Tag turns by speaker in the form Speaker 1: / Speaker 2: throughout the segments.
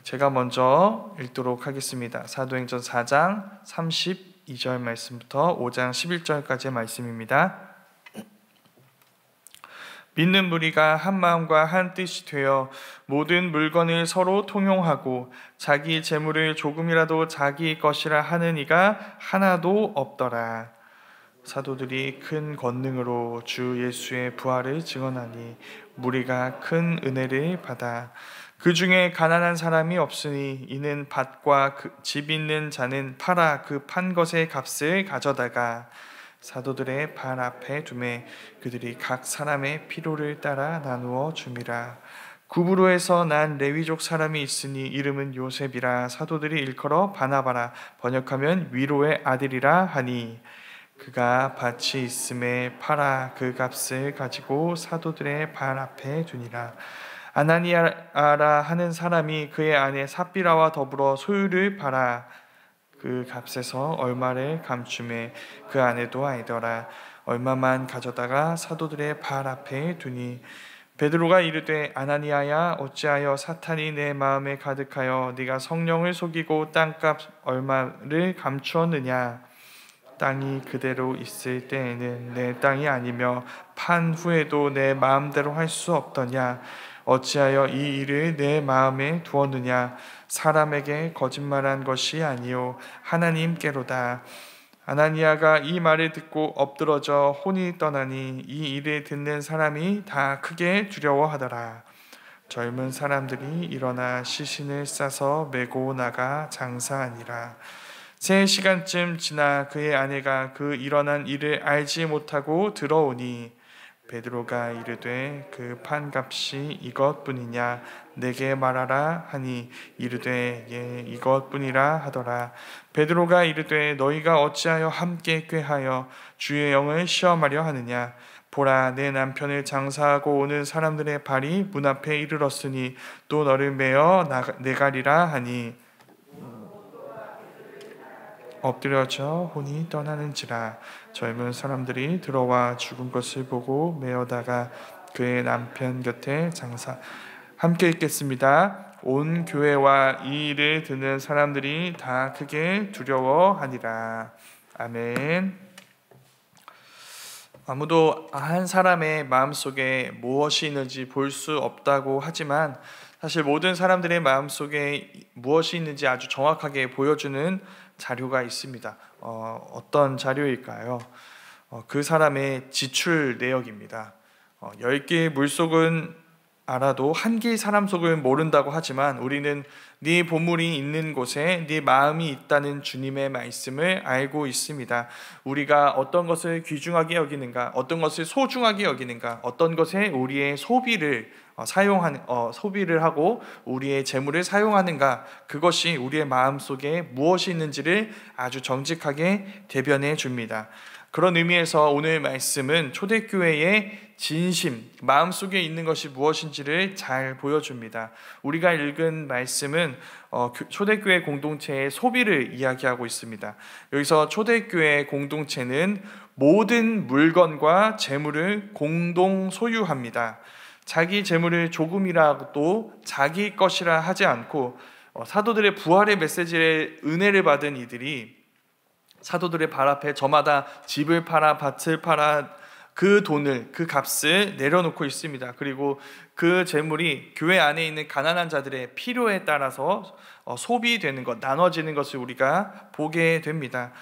Speaker 1: 제가 먼저 읽도록 하겠습니다. 사도행전 4장 32절 말씀부터 5장 11절까지의 말씀입니다. 믿는 무리가 한 마음과 한 뜻이 되어 모든 물건을 서로 통용하고 자기 재물을 조금이라도 자기 것이라 하는 이가 하나도 없더라. 사도들이 큰 권능으로 주 예수의 부활을 증언하니 무리가 큰 은혜를 받아 그 중에 가난한 사람이 없으니 이는 밭과 집 있는 자는 팔아 그 판 것의 값을 가져다가 사도들의 발 앞에 두매 그들이 각 사람의 필요를 따라 나누어 줌이라. 구브로에서 난 레위족 사람이 있으니 이름은 요셉이라. 사도들이 일컬어 바나바라 번역하면 위로의 아들이라 하니 그가 밭이 있음에 팔아 그 값을 가지고 사도들의 발 앞에 두니라. 아나니아라 하는 사람이 그의 아내 삽비라와 더불어 소유를 팔아 그 값에서 얼마를 감춤에 그 아내도 아니더라. 얼마만 가져다가 사도들의 발 앞에 두니 베드로가 이르되 아나니아야 어찌하여 사탄이 내 마음에 가득하여 네가 성령을 속이고 땅값 얼마를 감추었느냐. 땅이 그대로 있을 때에는 내 땅이 아니며 판 후에도 내 마음대로 할 수 없더냐. 어찌하여 이 일을 내 마음에 두었느냐. 사람에게 거짓말한 것이 아니요 하나님께로다. 아나니아가 이 말을 듣고 엎드러져 혼이 떠나니 이 일을 듣는 사람이 다 크게 두려워하더라. 젊은 사람들이 일어나 시신을 싸서 메고 나가 장사하니라. 3시간쯤 지나 그의 아내가 그 일어난 일을 알지 못하고 들어오니 베드로가 이르되 그 판값이 이것뿐이냐 내게 말하라 하니 이르되 예 이것뿐이라 하더라. 베드로가 이르되 너희가 어찌하여 함께 꾀하여 주의 영을 시험하려 하느냐. 보라 내 남편을 장사하고 오는 사람들의 발이 문 앞에 이르렀으니 또 너를 메어 내가리라 하니 엎드려져 혼이 떠나는지라. 젊은 사람들이 들어와 죽은 것을 보고 메어다가 그의 남편 곁에 장사. 함께 읽겠습니다. 온 교회와 이 일을 듣는 사람들이 다 크게 두려워하니라. 아멘. 아무도 한 사람의 마음속에 무엇이 있는지 볼 수 없다고 하지만 사실 모든 사람들의 마음속에 무엇이 있는지 아주 정확하게 보여주는 자료가 있습니다. 어떤 자료일까요? 그 사람의 지출 내역입니다. 10개의 물속은 알아도 1개의 사람 속은 모른다고 하지만 우리는 네 보물이 있는 곳에 네 마음이 있다는 주님의 말씀을 알고 있습니다. 우리가 어떤 것을 귀중하게 여기는가, 어떤 것을 소중하게 여기는가, 어떤 것에 우리의 소비를 소비를 하고 우리의 재물을 사용하는가, 그것이 우리의 마음속에 무엇이 있는지를 아주 정직하게 대변해 줍니다. 그런 의미에서 오늘 말씀은 초대교회의 진심, 마음속에 있는 것이 무엇인지를 잘 보여줍니다. 우리가 읽은 말씀은 초대교회 공동체의 소비를 이야기하고 있습니다. 여기서 초대교회 공동체는 모든 물건과 재물을 공동 소유합니다. 자기 재물을 조금이라도 자기 것이라 하지 않고 사도들의 부활의 메시지에 은혜를 받은 이들이 사도들의 발 앞에 저마다 집을 팔아 밭을 팔아 그 돈을, 그 값을 내려놓고 있습니다. 그리고 그 재물이 교회 안에 있는 가난한 자들의 필요에 따라서 소비되는 것, 나눠지는 것을 우리가 보게 됩니다.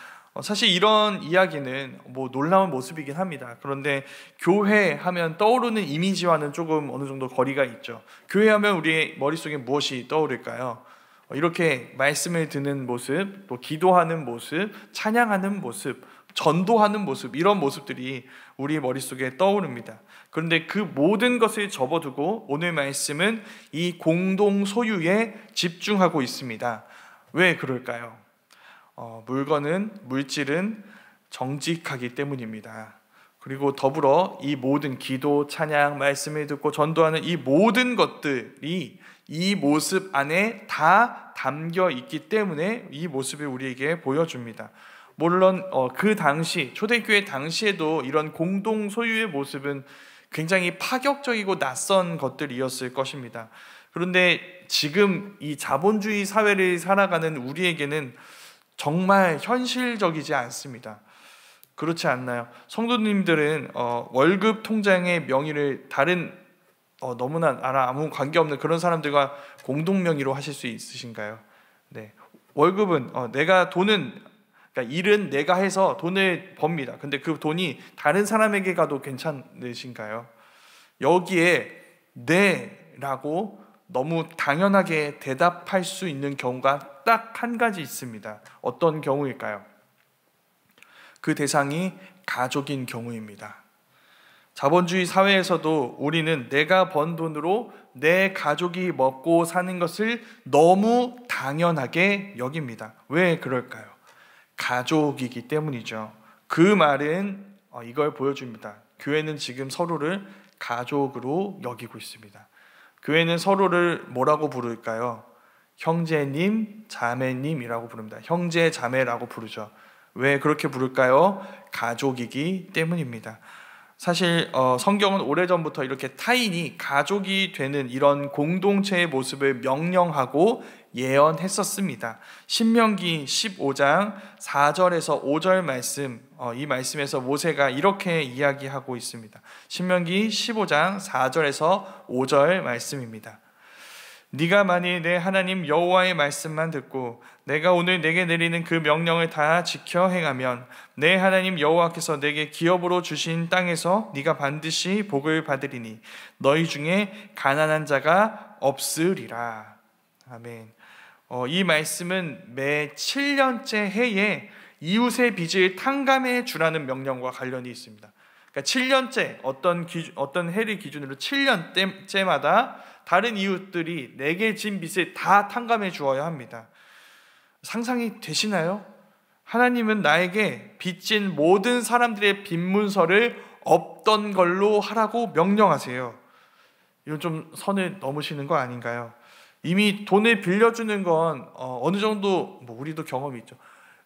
Speaker 1: 사실 이런 이야기는 놀라운 모습이긴 합니다. 그런데 교회 하면 떠오르는 이미지와는 조금 어느 정도 거리가 있죠. 교회 하면 우리의 머릿속에 무엇이 떠오를까요? 이렇게 말씀을 듣는 모습, 또 기도하는 모습, 찬양하는 모습, 전도하는 모습, 이런 모습들이 우리 머릿속에 떠오릅니다. 그런데 그 모든 것을 접어두고 오늘 말씀은 이 공동 소유에 집중하고 있습니다. 왜 그럴까요? 물질은 정직하기 때문입니다. 그리고 더불어 이 모든 기도, 찬양, 말씀을 듣고 전도하는 이 모든 것들이 이 모습 안에 다 담겨 있기 때문에 이 모습을 우리에게 보여줍니다. 물론 그 당시 초대교회 당시에도 이런 공동 소유의 모습은 굉장히 파격적이고 낯선 것들이었을 것입니다. 그런데 지금 이 자본주의 사회를 살아가는 우리에게는 정말 현실적이지 않습니다. 그렇지 않나요? 성도님들은 월급 통장의 명의를 다른 너무나 아무 관계없는 그런 사람들과 공동 명의로 하실 수 있으신가요? 네. 월급은 내가 돈은, 그러니까 일은 내가 해서 돈을 법니다. 근데 그 돈이 다른 사람에게 가도 괜찮으신가요? 여기에 네라고 너무 당연하게 대답할 수 있는 경우가 딱 한 가지 있습니다. 어떤 경우일까요? 그 대상이 가족인 경우입니다. 자본주의 사회에서도 우리는 내가 번 돈으로 내 가족이 먹고 사는 것을 너무 당연하게 여깁니다. 왜 그럴까요? 가족이기 때문이죠. 그 말은 이걸 보여줍니다. 교회는 지금 서로를 가족으로 여기고 있습니다. 교회는 서로를 뭐라고 부를까요? 형제님, 자매님이라고 부릅니다. 형제, 자매라고 부르죠. 왜 그렇게 부를까요? 가족이기 때문입니다. 사실 성경은 오래전부터 이렇게 타인이 가족이 되는 이런 공동체의 모습을 명령하고 예언했었습니다. 신명기 15장 4절에서 5절 말씀, 이 말씀에서 모세가 이렇게 이야기하고 있습니다. 신명기 15장 4절에서 5절 말씀입니다. 네가 만일 내 하나님 여호와의 말씀만 듣고 내가 오늘 내게 내리는 그 명령을 다 지켜 행하면 내 하나님 여호와께서 내게 기업으로 주신 땅에서 네가 반드시 복을 받으리니 너희 중에 가난한 자가 없으리라. 아멘. 이 말씀은 매 7년째 해에 이웃의 빚을 탕감해 주라는 명령과 관련이 있습니다. 그러니까 7년째 어떤 해를 기준으로 7년째마다 다른 이웃들이 내게 진 빚을 다 탕감해 주어야 합니다. 상상이 되시나요? 하나님은 나에게 빚진 모든 사람들의 빚 문서를 없던 걸로 하라고 명령하세요. 이건 좀 선을 넘으시는 거 아닌가요? 이미 돈을 빌려주는 건 어느 정도 우리도 경험이 있죠.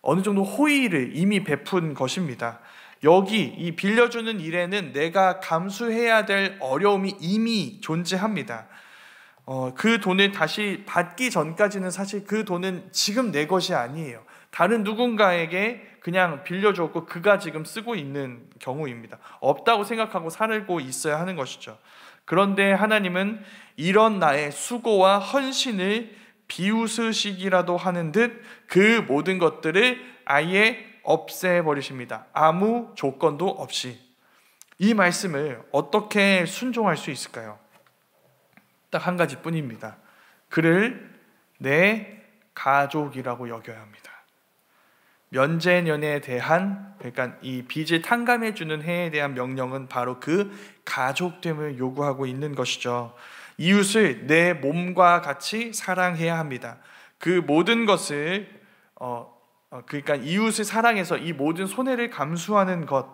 Speaker 1: 어느 정도 호의를 이미 베푼 것입니다. 여기 이 빌려주는 일에는 내가 감수해야 될 어려움이 이미 존재합니다. 그 돈을 다시 받기 전까지는 사실 그 돈은 지금 내 것이 아니에요. 다른 누군가에게 그냥 빌려줬고 그가 지금 쓰고 있는 경우입니다. 없다고 생각하고 살고 있어야 하는 것이죠. 그런데 하나님은 이런 나의 수고와 헌신을 비웃으시기라도 하는 듯 그 모든 것들을 아예 없애버리십니다. 아무 조건도 없이. 이 말씀을 어떻게 순종할 수 있을까요? 딱 한 가지 뿐입니다. 그를 내 가족이라고 여겨야 합니다. 면제년에 대한, 그러니까 이 빚을 탕감해 주는 해에 대한 명령은 바로 그 가족됨을 요구하고 있는 것이죠. 이웃을 내 몸과 같이 사랑해야 합니다. 그 모든 것을 그러니까 이웃을 사랑해서 이 모든 손해를 감수하는 것,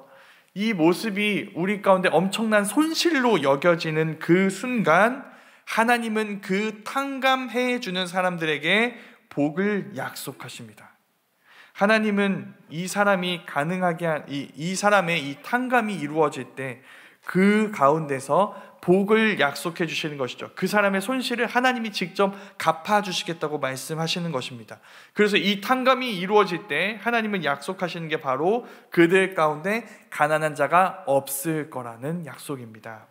Speaker 1: 이 모습이 우리 가운데 엄청난 손실로 여겨지는 그 순간 하나님은 그 탕감해 주는 사람들에게 복을 약속하십니다. 하나님은 이 사람이 가능하게 이 사람의 이 탕감이 이루어질 때 그 가운데서 복을 약속해 주시는 것이죠. 그 사람의 손실을 하나님이 직접 갚아 주시겠다고 말씀하시는 것입니다. 그래서 이 탕감이 이루어질 때 하나님은 약속하시는 게 바로 그들 가운데 가난한 자가 없을 거라는 약속입니다.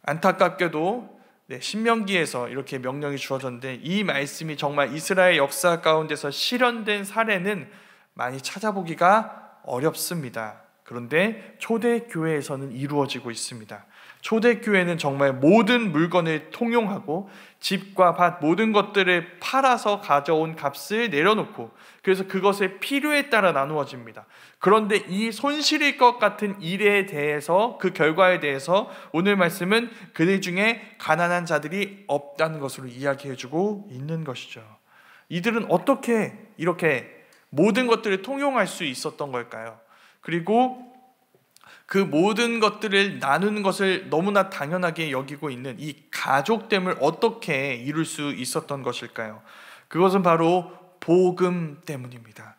Speaker 1: 안타깝게도 신명기에서 이렇게 명령이 주어졌는데 이 말씀이 정말 이스라엘 역사 가운데서 실현된 사례는 많이 찾아보기가 어렵습니다. 그런데 초대교회에서는 이루어지고 있습니다. 초대교회는 정말 모든 물건을 통용하고 집과 밭 모든 것들을 팔아서 가져온 값을 내려놓고 그래서 그것의 필요에 따라 나누어집니다. 그런데 이 손실일 것 같은 일에 대해서 그 결과에 대해서 오늘 말씀은 그들 중에 가난한 자들이 없다는 것으로 이야기해주고 있는 것이죠. 이들은 어떻게 이렇게 모든 것들을 통용할 수 있었던 걸까요? 그리고 그 모든 것들을 나누는 것을 너무나 당연하게 여기고 있는 이 가족됨을 어떻게 이룰 수 있었던 것일까요? 그것은 바로 복음 때문입니다.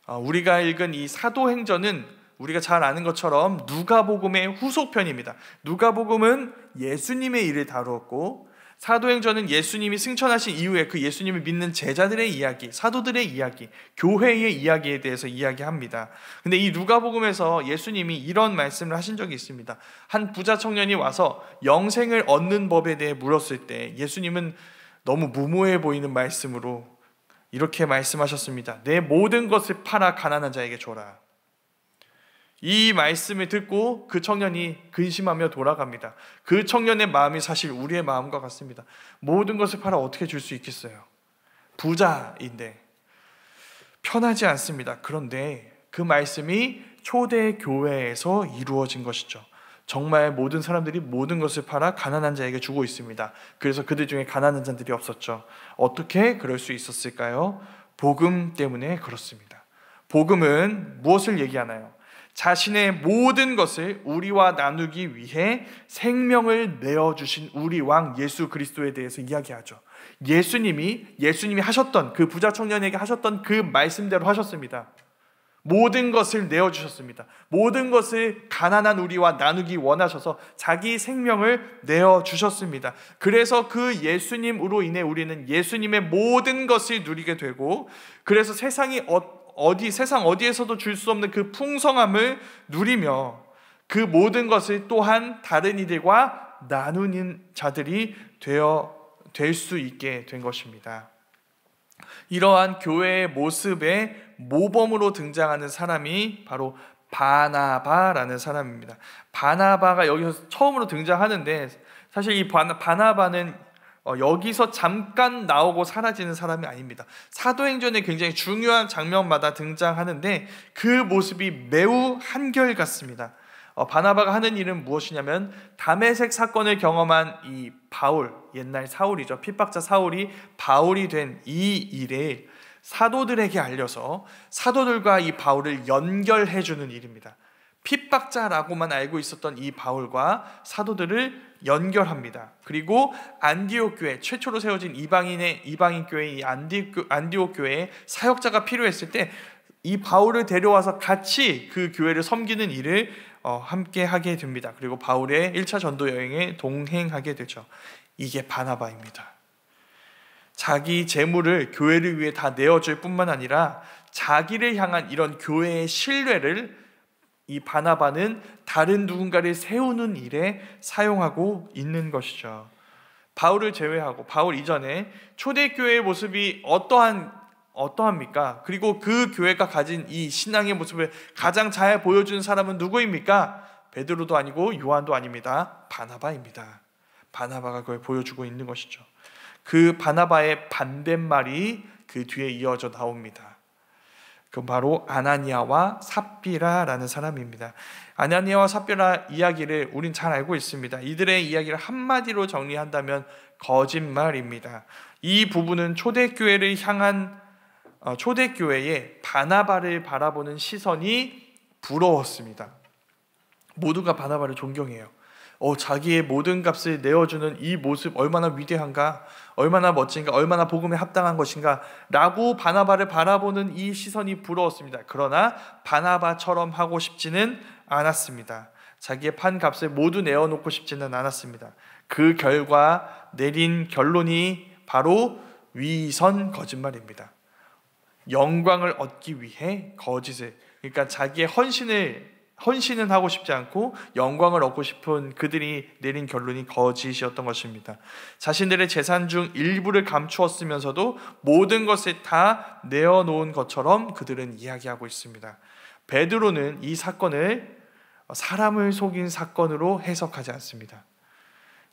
Speaker 1: 우리가 읽은 이 사도행전은 우리가 잘 아는 것처럼 누가복음의 후속편입니다. 누가복음은 예수님의 일을 다루었고 사도행전은 예수님이 승천하신 이후에 그 예수님을 믿는 제자들의 이야기, 사도들의 이야기, 교회의 이야기에 대해서 이야기합니다. 근데 이 누가복음에서 예수님이 이런 말씀을 하신 적이 있습니다. 한 부자 청년이 와서 영생을 얻는 법에 대해 물었을 때 예수님은 너무 무모해 보이는 말씀으로 이렇게 말씀하셨습니다. 내 모든 것을 팔아 가난한 자에게 줘라. 이 말씀을 듣고 그 청년이 근심하며 돌아갑니다. 그 청년의 마음이 사실 우리의 마음과 같습니다. 모든 것을 팔아 어떻게 줄 수 있겠어요? 부자인데 편하지 않습니다. 그런데 그 말씀이 초대 교회에서 이루어진 것이죠. 정말 모든 사람들이 모든 것을 팔아 가난한 자에게 주고 있습니다. 그래서 그들 중에 가난한 자들이 없었죠. 어떻게 그럴 수 있었을까요? 복음 때문에 그렇습니다. 복음은 무엇을 얘기하나요? 자신의 모든 것을 우리와 나누기 위해 생명을 내어주신 우리 왕 예수 그리스도에 대해서 이야기하죠. 예수님이 하셨던, 그 부자 청년에게 하셨던 그 말씀대로 하셨습니다. 모든 것을 내어주셨습니다. 모든 것을 가난한 우리와 나누기 원하셔서 자기 생명을 내어주셨습니다. 그래서 그 예수님으로 인해 우리는 예수님의 모든 것을 누리게 되고, 그래서 세상 어디에서도 줄 수 없는 그 풍성함을 누리며 그 모든 것을 또한 다른 이들과 나누는 자들이 될 수 있게 된 것입니다. 이러한 교회의 모습의 모범으로 등장하는 사람이 바로 바나바라는 사람입니다. 바나바가 여기서 처음으로 등장하는데, 사실 이 바나바는 여기서 잠깐 나오고 사라지는 사람이 아닙니다. 사도행전에 굉장히 중요한 장면마다 등장하는데 그 모습이 매우 한결같습니다. 바나바가 하는 일은 무엇이냐면, 다메섹 사건을 경험한 이 바울, 옛날 사울이죠, 핍박자 사울이 바울이 된 이 일에 사도들에게 알려서 사도들과 이 바울을 연결해 주는 일입니다. 핏박자라고만 알고 있었던 이 바울과 사도들을 연결합니다. 그리고 안디옥 교회, 최초로 세워진 이방인 교회인 안디옥 교회에 사역자가 필요했을 때 이 바울을 데려와서 같이 그 교회를 섬기는 일을 함께 하게 됩니다. 그리고 바울의 1차 전도 여행에 동행하게 되죠. 이게 바나바입니다. 자기 재물을 교회를 위해 다 내어줄 뿐만 아니라 자기를 향한 이런 교회의 신뢰를 이 바나바는 다른 누군가를 세우는 일에 사용하고 있는 것이죠. 바울을 제외하고 바울 이전에 초대교회의 모습이 어떠합니까? 그리고 그 교회가 가진 이 신앙의 모습을 가장 잘 보여주는 사람은 누구입니까? 베드로도 아니고 요한도 아닙니다. 바나바입니다. 바나바가 그걸 보여주고 있는 것이죠. 그 바나바의 반대말이 그 뒤에 이어져 나옵니다. 그 바로 아나니아와 삽비라라는 사람입니다. 아나니아와 삽비라 이야기를 우린 잘 알고 있습니다. 이들의 이야기를 한마디로 정리한다면 거짓말입니다. 이 부분은 초대교회의 바나바를 바라보는 시선이 부러웠습니다. 모두가 바나바를 존경해요. 자기의 모든 값을 내어주는 이 모습 얼마나 위대한가, 얼마나 멋진가, 얼마나 복음에 합당한 것인가 라고 바나바를 바라보는 이 시선이 부러웠습니다. 그러나 바나바처럼 하고 싶지는 않았습니다. 자기의 판 값을 모두 내어놓고 싶지는 않았습니다. 그 결과 내린 결론이 바로 위선 거짓말입니다. 영광을 얻기 위해 거짓을, 그러니까 자기의 헌신은 하고 싶지 않고 영광을 얻고 싶은 그들이 내린 결론이 거짓이었던 것입니다. 자신들의 재산 중 일부를 감추었으면서도 모든 것을 다 내어놓은 것처럼 그들은 이야기하고 있습니다. 베드로는 이 사건을 사람을 속인 사건으로 해석하지 않습니다.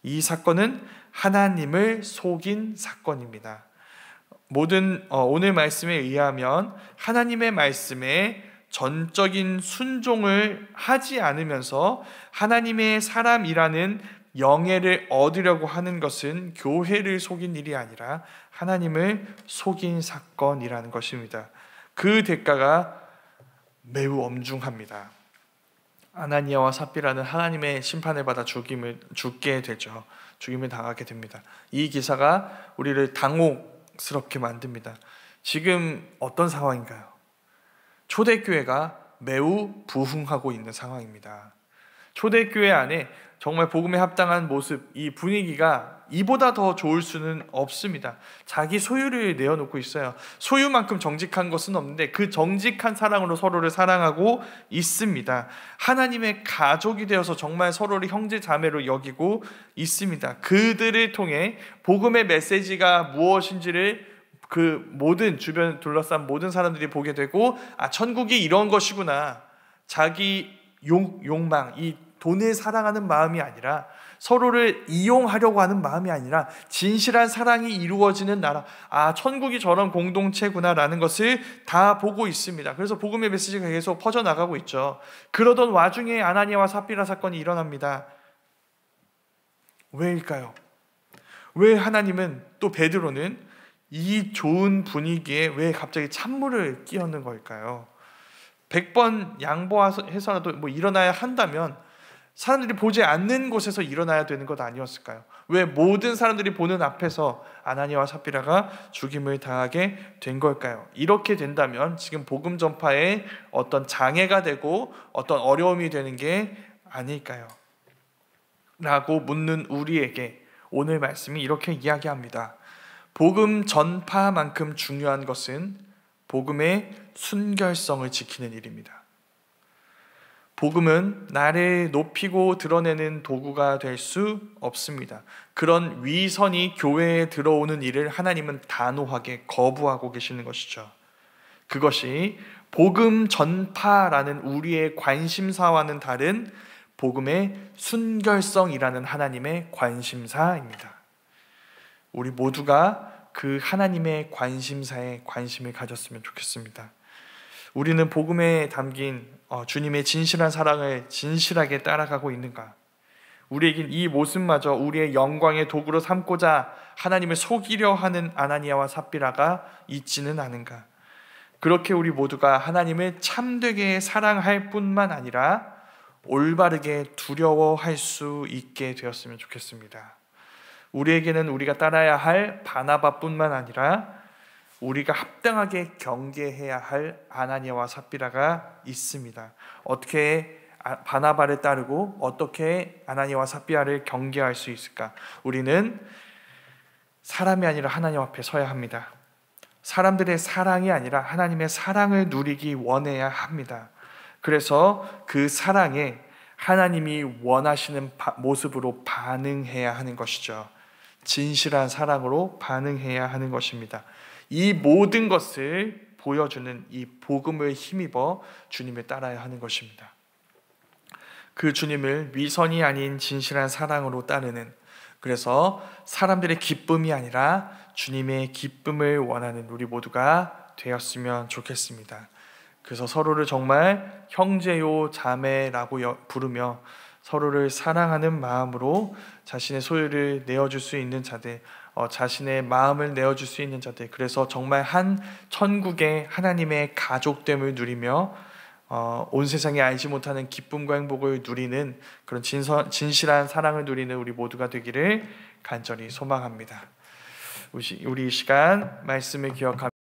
Speaker 1: 이 사건은 하나님을 속인 사건입니다. 오늘 말씀에 의하면 하나님의 말씀에 전적인 순종을 하지 않으면서 하나님의 사람이라는 영예를 얻으려고 하는 것은 교회를 속인 일이 아니라 하나님을 속인 사건이라는 것입니다. 그 대가가 매우 엄중합니다. 아나니아와 삽비라는 하나님의 심판을 받아 죽게 되죠. 죽임을 당하게 됩니다. 이 기사가 우리를 당혹스럽게 만듭니다. 지금 어떤 상황인가요? 초대교회가 매우 부흥하고 있는 상황입니다. 초대교회 안에 정말 복음에 합당한 모습, 이 분위기가 이보다 더 좋을 수는 없습니다. 자기 소유를 내어놓고 있어요. 소유만큼 정직한 것은 없는데 그 정직한 사랑으로 서로를 사랑하고 있습니다. 하나님의 가족이 되어서 정말 서로를 형제 자매로 여기고 있습니다. 그들을 통해 복음의 메시지가 무엇인지를 그 모든 주변 둘러싼 모든 사람들이 보게 되고, 천국이 이런 것이구나. 자기 욕망, 이 돈을 사랑하는 마음이 아니라, 서로를 이용하려고 하는 마음이 아니라 진실한 사랑이 이루어지는 나라, 천국이 저런 공동체구나라는 것을 다 보고 있습니다. 그래서 복음의 메시지가 계속 퍼져나가고 있죠. 그러던 와중에 아나니아와 삽비라 사건이 일어납니다. 왜일까요? 왜 하나님은, 또 베드로는 이 좋은 분위기에 왜 갑자기 찬물을 끼얹는 걸까요? 100번 양보해서라도 일어나야 한다면 사람들이 보지 않는 곳에서 일어나야 되는 것 아니었을까요? 왜 모든 사람들이 보는 앞에서 아나니아와 삽비라가 죽임을 당하게 된 걸까요? 이렇게 된다면 지금 복음 전파에 어떤 장애가 되고 어떤 어려움이 되는 게 아닐까요? 라고 묻는 우리에게 오늘 말씀이 이렇게 이야기합니다. 복음 전파만큼 중요한 것은 복음의 순결성을 지키는 일입니다. 복음은 나를 높이고 드러내는 도구가 될 수 없습니다. 그런 위선이 교회에 들어오는 일을 하나님은 단호하게 거부하고 계시는 것이죠. 그것이 복음 전파라는 우리의 관심사와는 다른 복음의 순결성이라는 하나님의 관심사입니다. 우리 모두가 그 하나님의 관심사에 관심을 가졌으면 좋겠습니다. 우리는 복음에 담긴 주님의 진실한 사랑을 진실하게 따라가고 있는가? 우리에겐 이 모습마저 우리의 영광의 도구로 삼고자 하나님을 속이려 하는 아나니아와 삽비라가 있지는 않은가? 그렇게 우리 모두가 하나님을 참되게 사랑할 뿐만 아니라 올바르게 두려워할 수 있게 되었으면 좋겠습니다. 우리에게는 우리가 따라야 할 바나바뿐만 아니라 우리가 합당하게 경계해야 할 아나니아와 삽비라가 있습니다. 어떻게 바나바를 따르고 어떻게 아나니아와 삽비라를 경계할 수 있을까? 우리는 사람이 아니라 하나님 앞에 서야 합니다. 사람들의 사랑이 아니라 하나님의 사랑을 누리기 원해야 합니다. 그래서 그 사랑에 하나님이 원하시는 모습으로 반응해야 하는 것이죠. 진실한 사랑으로 반응해야 하는 것입니다. 이 모든 것을 보여주는 이 복음을 힘입어 주님을 따라야 하는 것입니다. 그 주님을 위선이 아닌 진실한 사랑으로 따르는, 그래서 사람들의 기쁨이 아니라 주님의 기쁨을 원하는 우리 모두가 되었으면 좋겠습니다. 그래서 서로를 정말 형제요 자매라고 부르며 서로를 사랑하는 마음으로 자신의 소유를 내어줄 수 있는 자들, 자신의 마음을 내어줄 수 있는 자들, 그래서 정말 한 천국의 하나님의 가족됨을 누리며 온 세상에 알지 못하는 기쁨과 행복을 누리는 그런 진실한 사랑을 누리는 우리 모두가 되기를 간절히 소망합니다. 우리 이 시간 말씀을 기억하며